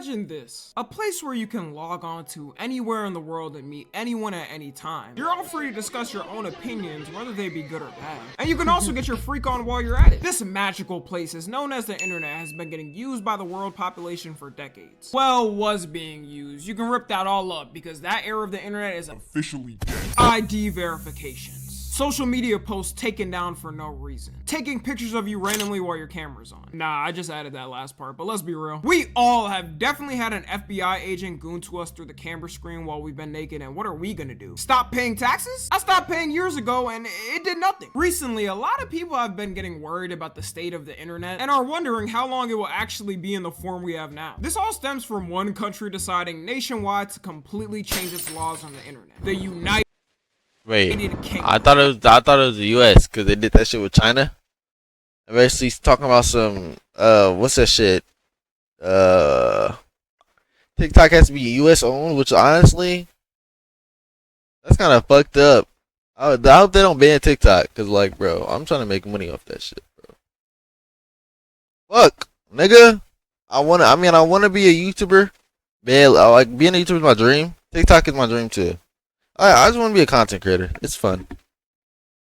Imagine this, a place where you can log on to anywhere in the world and meet anyone at any time. You're all free to discuss your own opinions, whether they be good or bad. And you can also get your freak on while you're at it. This magical place is known as the internet has been getting used by the world population for decades. Well, was being used. You can rip that all up because that era of the internet is officially dead. ID verifications. Social media posts taken down for no reason. Taking pictures of you randomly while your camera's on. Nah, I just added that last part, but let's be real. We all have definitely had an FBI agent goon to us through the camera screen while we've been naked, and what are we gonna do? Stop paying taxes? I stopped paying years ago and it did nothing. Recently, a lot of people have been getting worried about the state of the internet and are wondering how long it will actually be in the form we have now. This all stems from one country deciding nationwide to completely change its laws on the internet. The United Wait, I thought it was the U.S. because they did that shit with China. I'm basically talking about some what's that shit? TikTok has to be U.S. owned, which honestly, that's kind of fucked up. I hope they don't ban TikTok because, like, bro, I'm trying to make money off that shit, bro. Fuck, nigga. I wanna be a YouTuber. Man, like being a YouTuber is my dream. TikTok is my dream too. I just want to be a content creator. It's fun.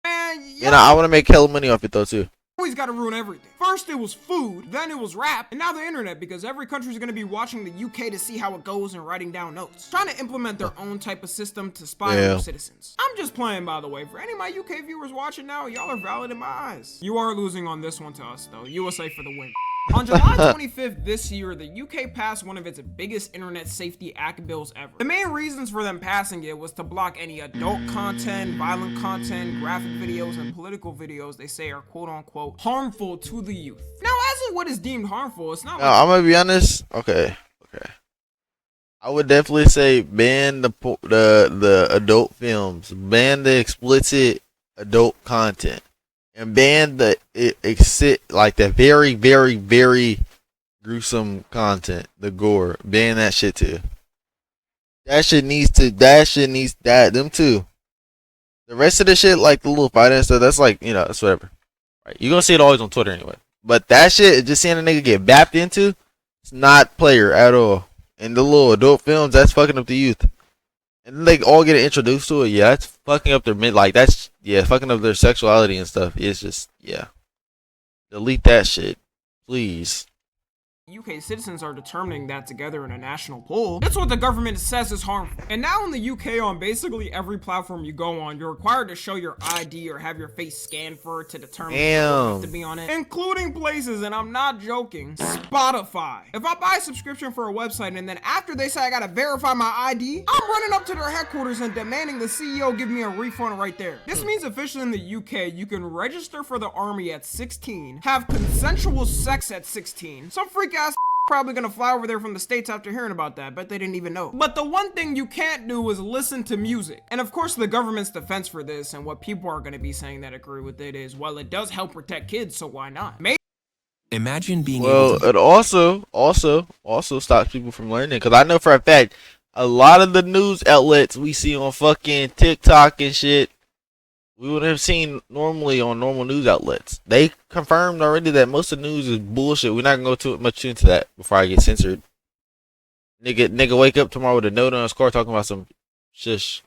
Man, and I want to make hella money off it though too. Always got to ruin everything. First it was food, then it was rap, and now the internet because every country's going to be watching the UK to see how it goes and writing down notes. Trying to implement their own type of system to spy on their citizens. I'm just playing, by the way. For any of my UK viewers watching now, y'all are valid in my eyes. You are losing on this one to us though. USA for the win. On July 25th this year, the UK passed one of its biggest Internet Safety Act bills ever. The main reasons for them passing it was to block any adult content, violent content, graphic videos, and political videos they say are quote-unquote harmful to the youth. Now, as of what is deemed harmful, it's not. I'm gonna be honest. Okay. I would definitely say ban the adult films, ban the explicit adult content. And ban the very, very, very gruesome content, the gore. Ban that shit too. That shit needs them too. The rest of the shit, like the little fighting and stuff, that's like, that's whatever. Right? You're gonna see it always on Twitter anyway. But that shit, just seeing a nigga get bapped into, it's not player at all. And the little adult films, that's fucking up the youth. And then they all get introduced to it. Yeah, that's fucking up their fucking up their sexuality and stuff. It's just, delete that shit, please. UK citizens are determining that together in a national poll. That's what the government says is harmful. And now in the UK, on basically every platform you go on, you're required to show your ID or have your face scanned for it to determine if you have to be on it, including places, and I'm not joking, Spotify. If I buy a subscription for a website and then after they say I gotta verify my ID, I'm running up to their headquarters and demanding the CEO give me a refund right there. This means officially in the UK, you can register for the army at 16, have consensual sex at 16. Some freak ass probably gonna fly over there from the States after hearing about that, but they didn't even know. But the one thing you can't do is listen to music. And of course the government's defense for this and what people are gonna be saying that agree with it is, well, it does help protect kids, so why not? Imagine being able to... it also stops people from learning, because I know for a fact a lot of the news outlets we see on fucking TikTok and shit, we would have seen normally on normal news outlets. They confirmed already that most of the news is bullshit. We're not gonna go too much into that before I get censored. Nigga wake up tomorrow with a note on his car talking about some shh.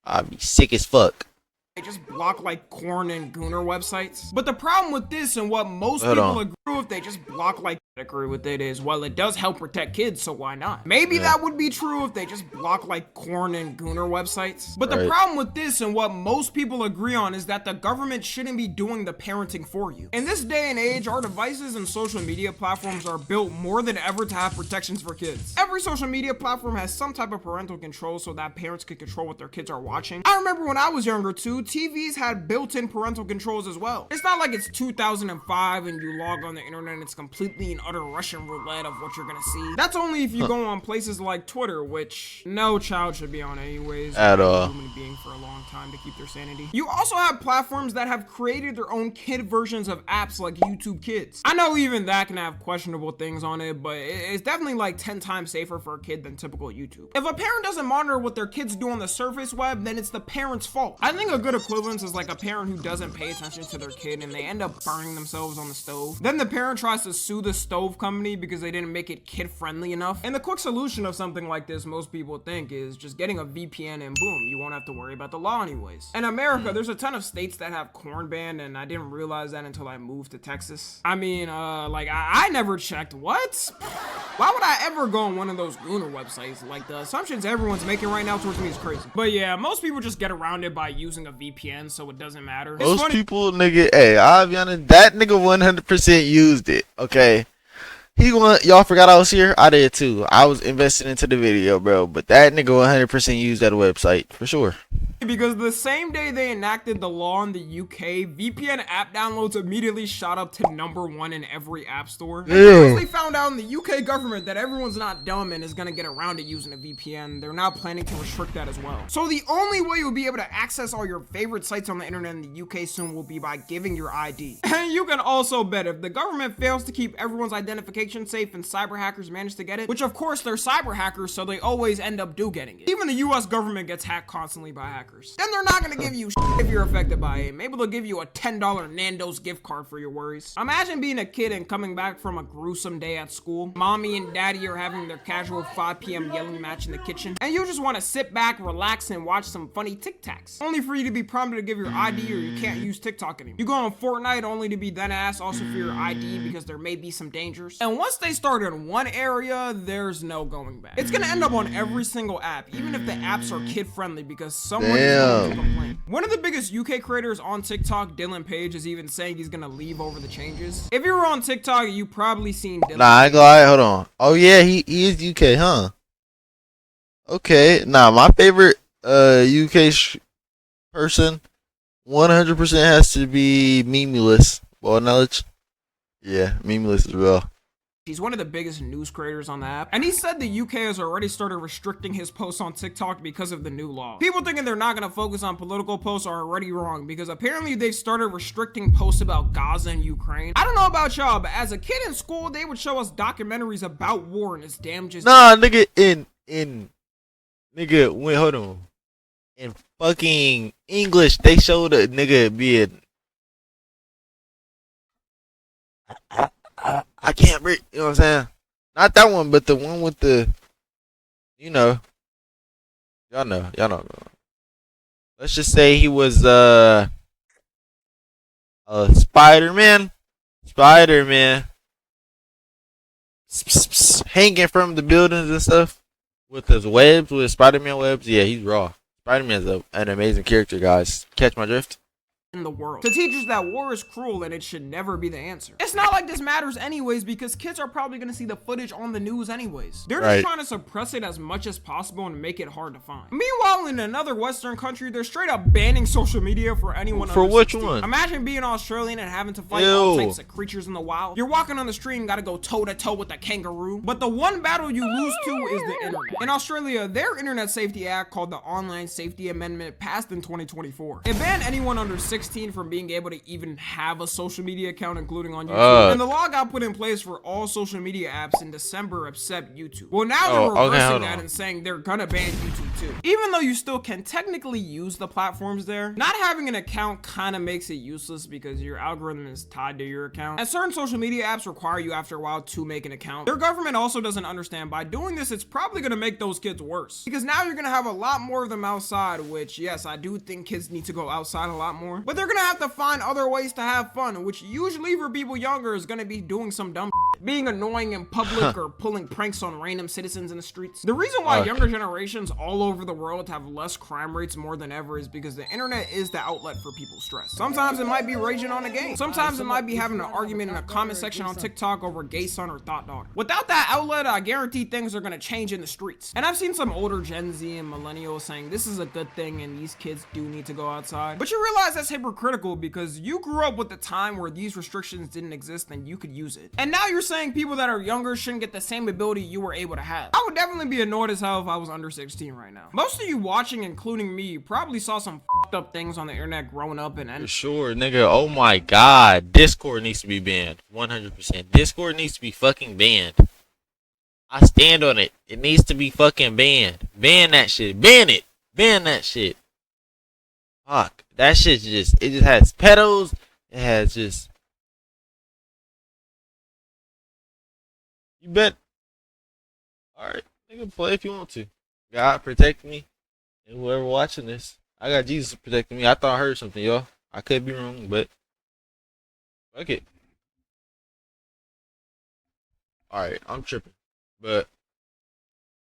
I'd be sick as fuck. They just block like corn and gooner websites. But the problem with this and what most people agree with, they just block like agree with it is, well, it does help protect kids, so why not? Maybe that would be true if they just block like corn and gooner websites. But the problem with this and what most people agree on is that the government shouldn't be doing the parenting for you. In this day and age, our devices and social media platforms are built more than ever to have protections for kids. Every social media platform has some type of parental control so that parents can control what their kids are watching. I remember when I was younger too, TVs had built-in parental controls as well. It's not like it's 2005 and you log on the internet and it's completely an utter Russian roulette of what you're gonna see. That's only if you go on places like Twitter, which no child should be on anyways. At all. Human being for a long time to keep their sanity. You also have platforms that have created their own kid versions of apps like YouTube Kids. I know even that can have questionable things on it, but it's definitely like 10 times safer for a kid than typical YouTube. If a parent doesn't monitor what their kids do on the surface web, then it's the parent's fault. I think a good equivalence is like a parent who doesn't pay attention to their kid and they end up burning themselves on the stove. Then the parent tries to sue the stove company because they didn't make it kid-friendly enough. And the quick solution of something like this, most people think, is just getting a VPN and boom, you won't have to worry about the law anyways. In America, there's a ton of states that have corn banned, and I didn't realize that until I moved to Texas. I mean, like, I never checked. What? Why would I ever go on one of those Gooner websites? Like, the assumptions everyone's making right now towards me is crazy. But yeah, most people just get around it by using a VPN, so it doesn't matter. Most people, nigga, hey, I'll be honest, that nigga 100% used it, okay? Y'all forgot I was here? I did too. I was invested into the video, bro. But that nigga 100% used that website, for sure. Because the same day they enacted the law in the UK, VPN app downloads immediately shot up to #1 in every app store. And they found out in the UK government that everyone's not dumb and is gonna get around it using a VPN. They're now planning to restrict that as well. So the only way you'll be able to access all your favorite sites on the internet in the UK soon will be by giving your ID. And you can also bet if the government fails to keep everyone's identification safe and cyber hackers manage to get it, which of course they're cyber hackers, so they always end up getting it. Even the US government gets hacked constantly by hackers. Then they're not gonna give you shit if you're affected by it. Maybe they'll give you a $10 Nando's gift card for your worries. Imagine being a kid and coming back from a gruesome day at school. Mommy and daddy are having their casual 5 p.m. yelling match in the kitchen, and you just want to sit back, relax, and watch some funny Tic Tacs. Only for you to be prompted to give your ID or you can't use TikTok anymore. You go on Fortnite only to be then asked also for your ID because there may be some dangers. And once they start in one area, there's no going back. It's gonna end up on every single app, even if the apps are kid-friendly, because someone is going to complain. One of the biggest UK creators on TikTok, Dylan Page, is even saying he's gonna leave over the changes. If you were on TikTok, you probably seen Dylan. Nah, I ain't gonna lie, hold on. Oh yeah, he is UK, huh? Okay, nah, my favorite UK person 100% has to be Memeless. Ball knowledge. Yeah, Memeless as well. He's one of the biggest news creators on the app, and he said the UK has already started restricting his posts on TikTok because of the new law. People thinking they're not gonna focus on political posts are already wrong, because apparently they've started restricting posts about Gaza and Ukraine. I don't know about y'all, but as a kid in school, they would show us documentaries about war and its damages. Nah, nigga, nigga, wait, hold on. In fucking English, they showed a nigga being. I can't read, you know what I'm saying? Not that one, but the one with the, you know. Y'all know. Let's just say he was Spider-Man. Hanging from the buildings and stuff with his webs, with Spider-Man webs. Yeah, he's raw. Spider-Man's an amazing character, guys. Catch my drift? In the world to teach us that war is cruel and it should never be the answer. It's not like this matters anyways, because kids are probably going to see the footage on the news anyways. They're just trying to suppress it as much as possible and make it hard to find. Meanwhile, in another Western country, they're straight up banning social media for anyone for under which 16. one? Imagine being Australian and having to fight all types of creatures in the wild. You're walking on the street and gotta go toe to toe with a kangaroo, but the one battle you lose to is the internet. In Australia, their Internet Safety Act, called the Online Safety Amendment, passed in 2024. It banned anyone under 16 from being able to even have a social media account, including on YouTube. And the law got put in place for all social media apps in December except YouTube. Well, now they're reversing that and saying they're gonna ban YouTube too. Even though you still can technically use the platforms there, not having an account kind of makes it useless because your algorithm is tied to your account. And certain social media apps require you after a while to make an account. Their government also doesn't understand by doing this, it's probably gonna make those kids worse. Because now you're gonna have a lot more of them outside, which yes, I do think kids need to go outside a lot more. But they're gonna have to find other ways to have fun, which usually for people younger is gonna be doing some dumb shit, being annoying in public or pulling pranks on random citizens in the streets. The reason why younger generations all over the world have less crime rates more than ever is because the internet is the outlet for people's stress. Sometimes it might be raging on a game. Sometimes it might be having an argument in a comment section on TikTok over gay son or thought daughter. Without that outlet, I guarantee things are gonna change in the streets. And I've seen some older Gen Z and millennials saying this is a good thing and these kids do need to go outside. But you realize that's hypocritical because you grew up with the time where these restrictions didn't exist and you could use it. And now you're saying people that are younger shouldn't get the same ability you were able to have. I would definitely be annoyed as hell if I was under 16 right now. Most of you watching, including me, probably saw some fucked up things on the internet growing up and For sure, nigga. Oh my god. Discord needs to be banned. 100%. Discord needs to be fucking banned. I stand on it. It needs to be fucking banned. Ban that shit. Ban it. Ban that shit. Fuck. That shit just, it just has pedos. It has just You bet. Alright, nigga, play if you want to. God protect me and whoever watching this. I got Jesus protecting me. I thought I heard something, y'all. I could be wrong, but fuck it. Alright, I'm tripping. But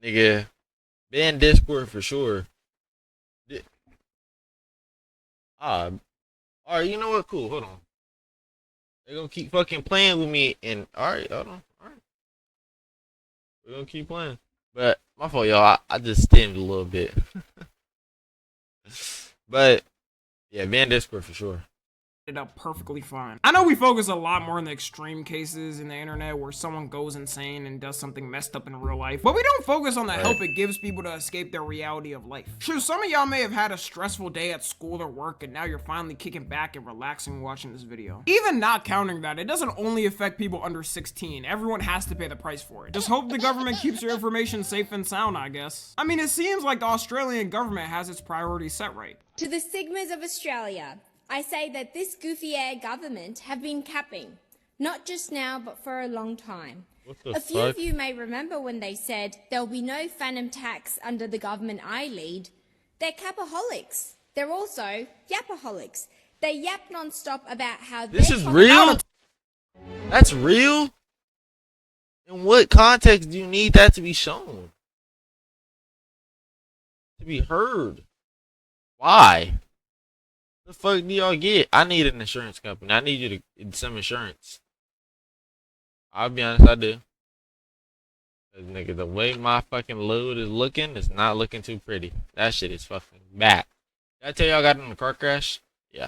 nigga, ban Discord for sure. Alright, you know what? Cool, hold on. They're gonna keep fucking playing with me and alright, hold on. Alright. We're gonna keep playing. But my fault, y'all. I just stemmed a little bit. But yeah, ban Discord for sure. It up perfectly fine. I know we focus a lot more on the extreme cases in the internet where someone goes insane and does something messed up in real life, but we don't focus on the help it gives people to escape their reality of life. Sure, some of y'all may have had a stressful day at school or work and now you're finally kicking back and relaxing watching this video. Even not counting that, it doesn't only affect people under 16. Everyone has to pay the price for it. Just hope the government keeps your information safe and sound, I guess. I mean, it seems like the Australian government has its priorities set right. To the Sigmas of Australia, I say that this goofy air government have been capping, not just now but for a long time. A few of you may remember when they said there'll be no phantom tax under the government I lead. They're capaholics. They're also yapaholics. They yap non-stop about how this is real? That's real? In what context do you need that to be shown? To be heard? Why? The fuck do y'all get? I need an insurance company. I need you to get some insurance. I'll be honest, I do. Cause nigga, the way my fucking load is looking, it's not looking too pretty. That shit is fucking bad. Did I tell y'all I got in a car crash? Yeah.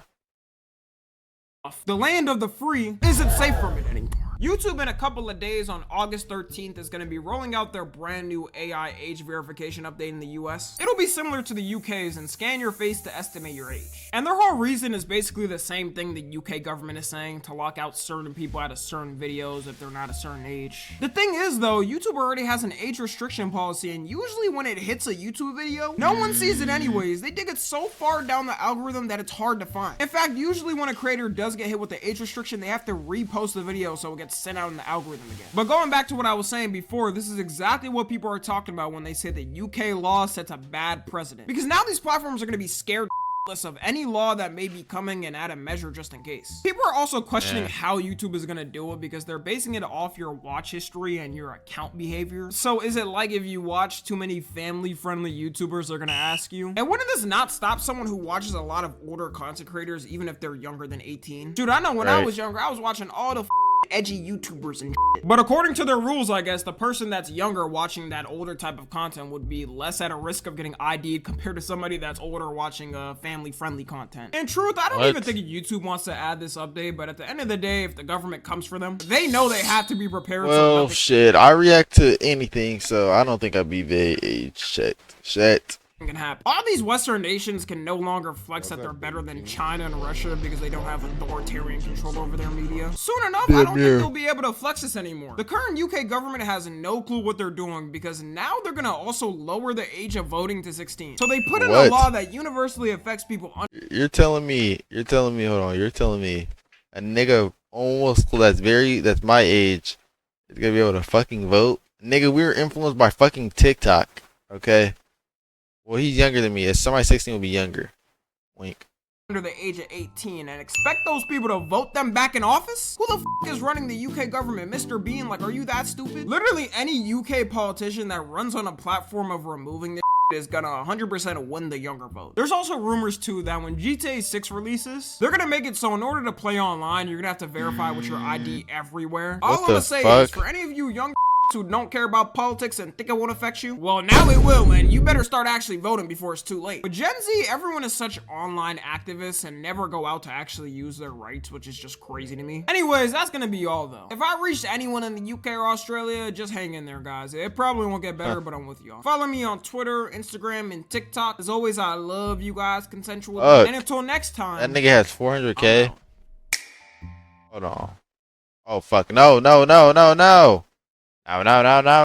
The land of the free isn't safe from it anymore. YouTube in a couple of days on August 13th is going to be rolling out their brand new AI age verification update in the US. It'll be similar to the UK's and scan your face to estimate your age. And their whole reason is basically the same thing the UK government is saying, to lock out certain people out of certain videos if they're not a certain age. The thing is though, YouTube already has an age restriction policy, and usually when it hits a YouTube video, no one sees it anyways. They dig it so far down the algorithm that it's hard to find. In fact, usually when a creator does get hit with the age restriction, they have to repost the video so it gets sent out in the algorithm again. But going back to what I was saying before, this is exactly what people are talking about when they say that UK law sets a bad precedent. Because now these platforms are going to be scared of any law that may be coming and add a measure just in case. People are also questioning how YouTube is going to do it because they're basing it off your watch history and your account behavior. So is it like if you watch too many family-friendly YouTubers, they're going to ask you? And wouldn't this not stop someone who watches a lot of older content creators even if they're younger than 18? Dude, I know when I was younger, I was watching all the edgy YouTubers and shit. But according to their rules, I guess, the person that's younger watching that older type of content would be less at a risk of getting ID'd compared to somebody that's older watching family-friendly content. In truth, I don't even think YouTube wants to add this update, but at the end of the day, if the government comes for them, they know they have to be prepared. Well, shit, I react to anything, so I don't think I'd be very age checked. Shit. Can happen. All these Western nations can no longer flex that they're better than China and Russia because they don't have authoritarian control over their media. Soon enough, I don't think they'll be able to flex this anymore. The current UK government has no clue what they're doing because now they're gonna also lower the age of voting to 16. So they put in a law that universally affects people You're telling me, hold on, you're telling me a nigga almost that's my age is gonna be able to fucking vote? Nigga, we were influenced by fucking TikTok, okay? Well, he's younger than me. If somebody 16 will be younger. Wink. Under the age of 18 and expect those people to vote them back in office? Who the f is running the UK government? Mr. Bean? Like, are you that stupid? Literally any UK politician that runs on a platform of removing this is gonna 100% win the younger vote. There's also rumors too that when GTA 6 releases, they're gonna make it so in order to play online, you're gonna have to verify with your ID everywhere. All I'm gonna say is, for any of you young who don't care about politics and think it won't affect you, well, now it will, and you better start actually voting before it's too late. With Gen Z, everyone is such online activists and never go out to actually use their rights, which is just crazy to me. Anyways, that's gonna be all though. If I reached anyone in the UK or Australia, just hang in there, guys. It probably won't get better, but I'm with y'all. Follow me on Twitter, Instagram, and TikTok. As always, I love you guys, consensual. And until next time. That nigga has 400K. Hold on. Oh fuck! No! No! No! No! No! No! No! No! No!